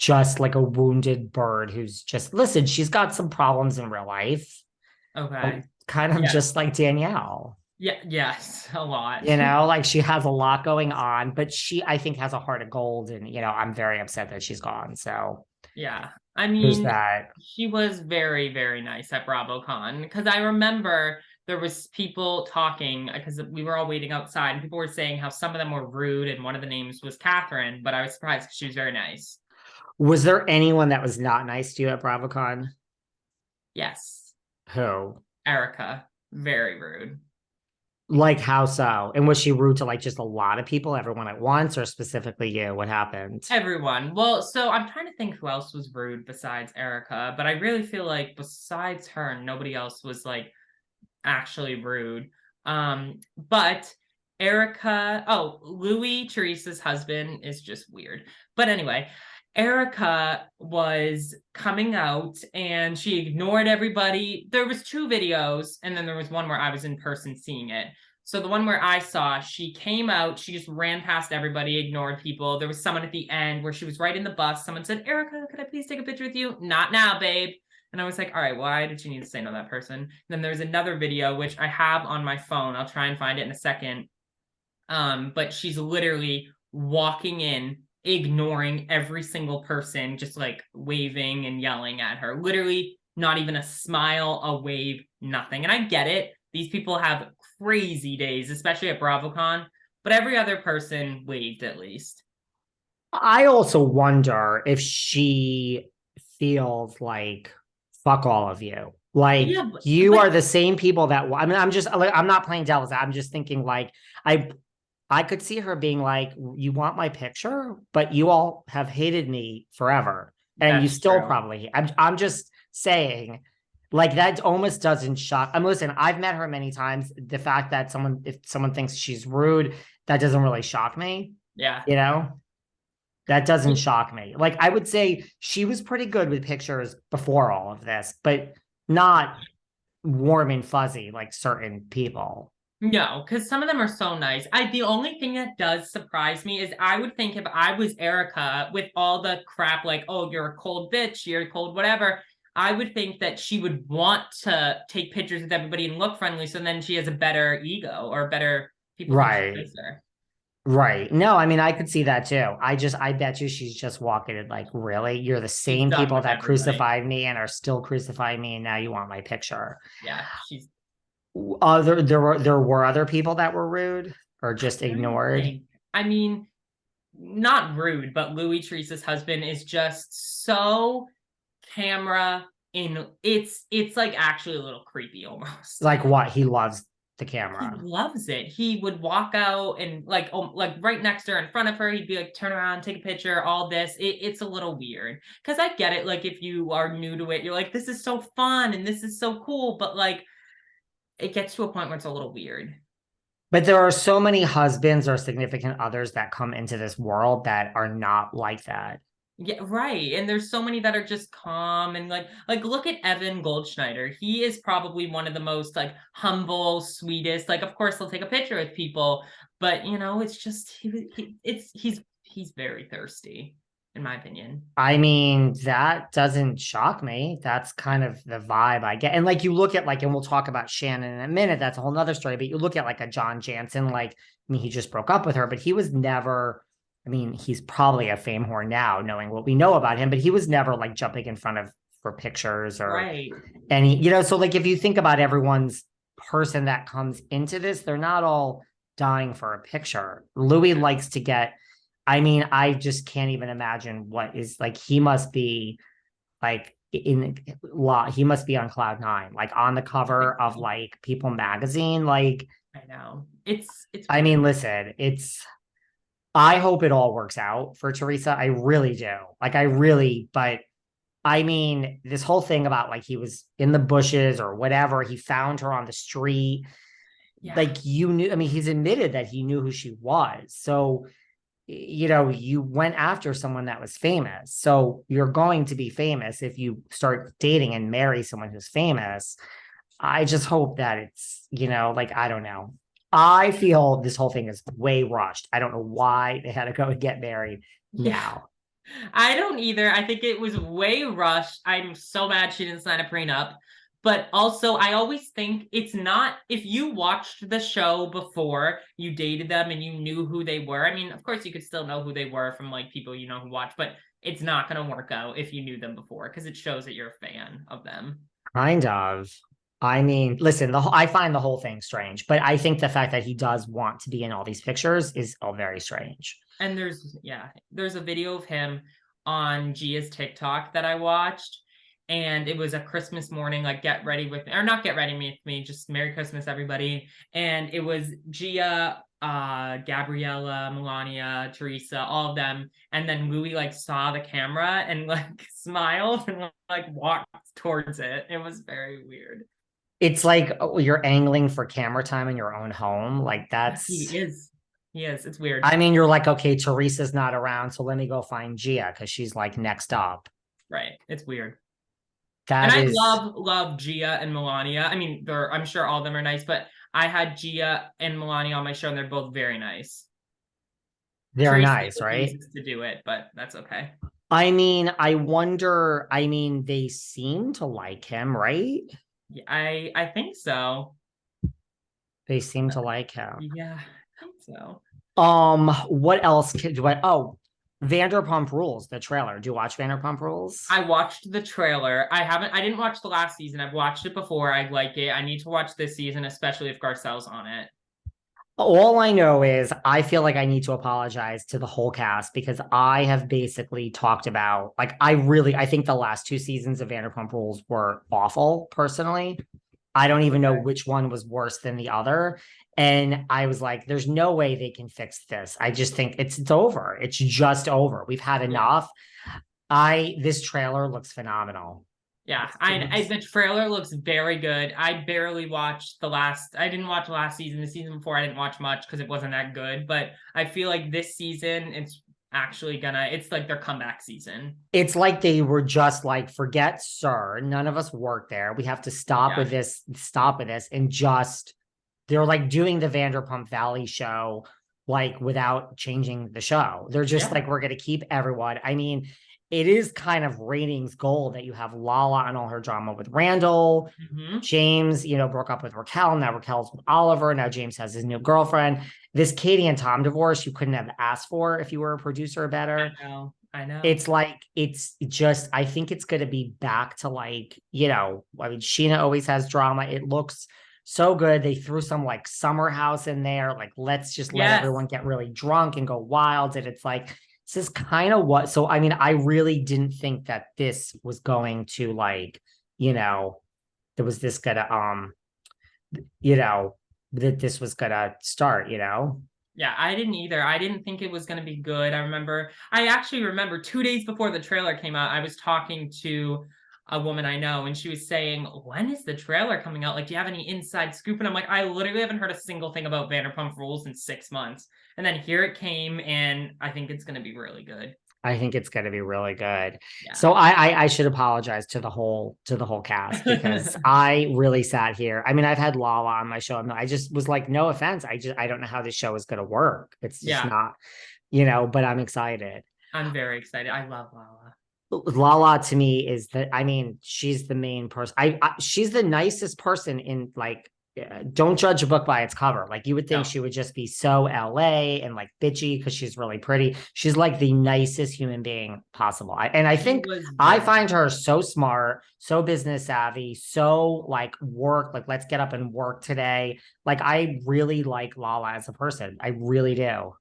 just like a wounded bird who's just, listen, she's got some problems in real life, Okay. kind of Yeah. just like Danielle. Yeah. Yes. A lot. Like she has a lot going on, but she, I think, has a heart of gold. And, I'm very upset that she's gone. So Yeah. I there's mean, that. she was very, very nice at BravoCon because I remember there was people talking because we were all waiting outside and people were saying how some of them were rude and one of the names was Catherine, but I was surprised because she was very nice. Was there anyone that was not nice to you at BravoCon? Yes. Who? Erika, very rude. Like how so? And was she rude to like just a lot of people, everyone at once, or specifically you? What happened? Everyone. Well, so I'm trying to think who else was rude besides Erika, but I really feel like besides her, nobody else was like actually rude. But Erika, oh, Louis, Teresa's husband, is just weird. But anyway, Erika was coming out and she ignored everybody. There was two videos, and then there was one where I was in person seeing it. So the one where I saw, she came out, she just ran past everybody, ignored people. There was someone at the end where she was right in the bus. Someone said, Erika, could I please take a picture with you? Not now, babe. And I was like, all right, why did you need to say no to that person? And then there's another video, which I have on my phone. I'll try and find it in a second. But she's literally walking in, ignoring every single person, just like waving and yelling at her. Literally, not even a smile, a wave, nothing. And I get it. These people have crazy days, especially at BravoCon, but every other person waved at least. I also wonder if she feels like fuck all of you. Like Yeah, you but are the same people that I mean, I'm not playing devil's. I'm just thinking like I I could see her being like, you want my picture, but you all have hated me forever. And you that's still true. probably I'm just saying, like that almost doesn't shock. I'm listen, I've met her many times. The fact that if someone thinks she's rude, that doesn't really shock me, Yeah. you know? That doesn't shock me. Like I would say she was pretty good with pictures before all of this, but not warm and fuzzy like certain people. No, because some of them are so nice. The only thing that does surprise me is I would think if I was Erika with all the crap like, oh, you're a cold bitch, you're a cold whatever, I would think that she would want to take pictures with everybody and look friendly, so then she has a better ego or better people think she's Right. nicer. Right. No, I mean, I could see that too. I bet you she's just walking in like, really? You're the She's same done people with that everybody. crucified me and are still crucifying me, and now you want my picture. Yeah, she's There were other people that were rude or just trying to ignored. think. I mean, not rude, but Louis Teresa's husband is just so camera in it's like actually a little creepy almost. Like what? He loves the He camera. loves it. He would walk out and like right next to her in front of her, he'd be like, turn around, take a picture, all this. It's a little weird. Cause I get it, like if you are new to it, you're like, this is so fun and this is so cool, but like it gets to a point where it's a little weird. But there are so many husbands or significant others that come into this world that are not like that. Yeah, right. And there's so many that are just calm and like look at Evan Goldschneider. He is probably one of the most like humble, sweetest. Like of course he'll take a picture with people, but it's just he's very thirsty in my opinion. I mean, that doesn't shock me. That's kind of the vibe I get. And like you look at like, and we'll talk about Shannon in a minute, that's a whole nother story. But you look at like a John Jansen, like, I mean, he just broke up with her, but he was never, I mean, he's probably a fame whore now, knowing what we know about him, but he was never like jumping in front of for pictures or Right. any, so like if you think about everyone's person that comes into this, they're not all dying for a picture. Louis likes to get, I mean, I just can't even imagine what is like. He must be like in law. He must be on cloud nine, like on the cover of like People magazine. Like, I know. It's I weird. mean, listen, it's. I hope it all works out for Teresa. I really do. Like, I really, but I mean, this whole thing about like he was in the bushes or whatever, he found her on the street. Yeah. Like, you knew, I mean, he's admitted that he knew who she was. So, you went after someone that was famous. So you're going to be famous if you start dating and marry someone who's famous. I just hope that it's, like, I don't know. I feel this whole thing is way rushed. I don't know why they had to go and get married Yeah. now. I don't either. I think it was way rushed. I'm so mad she didn't sign a prenup. But also, I always think it's not, if you watched the show before you dated them and you knew who they were. I mean, of course, you could still know who they were from like people you know who watch, but it's not going to work out if you knew them before because it shows that you're a fan of them. Kind of. I mean, listen, I find the whole thing strange, but I think the fact that he does want to be in all these pictures is all very strange. And there's a video of him on Gia's TikTok that I watched, and it was a Christmas morning, like get ready with me, or not get ready with me, just Merry Christmas, everybody. And it was Gia, Gabriella, Melania, Teresa, all of them. And then Louis like saw the camera and like smiled and like walked towards it. It was very weird. It's like you're angling for camera time in your own home. Like He that's, is. He is. It's weird. I mean, you're like, okay, Teresa's not around, so let me go find Gia because she's like next up. Right. It's weird. And That I is, love Gia and Melania. I mean, I'm sure all of them are nice, but I had Gia and Melania on my show, and they're both very nice. they're Teresa nice, right? refuses to do it, but that's okay. I mean, I wonder, I mean, they seem to like him, right? Yeah, I think so. They seem to like him. Yeah, I think so. What else do Vanderpump Rules, the trailer. Do you watch Vanderpump Rules? I watched the trailer. I didn't watch the last season. I've watched it before. I like it. I need to watch this season, especially if Garcelle's on it. All I know is I feel like I need to apologize to the whole cast because I have basically talked about, like, I think the last two seasons of Vanderpump Rules were awful personally. I don't even know which one was worse than the other. And I was like, there's no way they can fix this. I just think it's over. It's just over. We've had enough. This trailer looks phenomenal. Yeah, the trailer looks very good. I barely watched I didn't watch last season. The season before, I didn't watch much because it wasn't that good. But I feel like this season, it's like their comeback season. It's like they were just like, forget Sir. None of us work there. We have to stop with this. And just, they're like doing the Vanderpump Valley show, like without changing the show. They're just like, we're going to keep everyone. I mean, it is kind of ratings gold that you have Lala and all her drama with Randall. James, broke up with Raquel. Now Raquel's with Oliver. Now James has his new girlfriend. This Katie and Tom divorce you couldn't have asked for if you were a producer better. I know. It's like, it's just, I think it's going to be back to like, I mean, Sheena always has drama. It looks so good. They threw some like summer house in there. Like, let's just let everyone get really drunk and go wild. And it's like, this is kind of so, I mean, I really didn't think that this was going to like, there was this gonna, that this was gonna start, Yeah, I didn't either. I didn't think it was going to be good. I actually remember 2 days before the trailer came out, I was talking to a woman I know, and she was saying, when is the trailer coming out? Like, do you have any inside scoop? And I'm like, I literally haven't heard a single thing about Vanderpump Rules in 6 months. And then here it came, and I think it's going to be really good. I think it's going to be really good. Yeah. So I should apologize to the whole cast because I really sat here. I mean, I've had Lala on my show, and I just was like, no offense. I don't know how this show is going to work. It's just not, but I'm excited. I'm very excited. I love Lala. Lala to me is she's the main person. She's the nicest person in like, don't judge a book by its cover. Like you would think she would just be so LA and like bitchy because she's really pretty. She's like the nicest human being possible. I think I find her so smart, so business savvy, so like like let's get up and work today. Like I really like Lala as a person. I really do.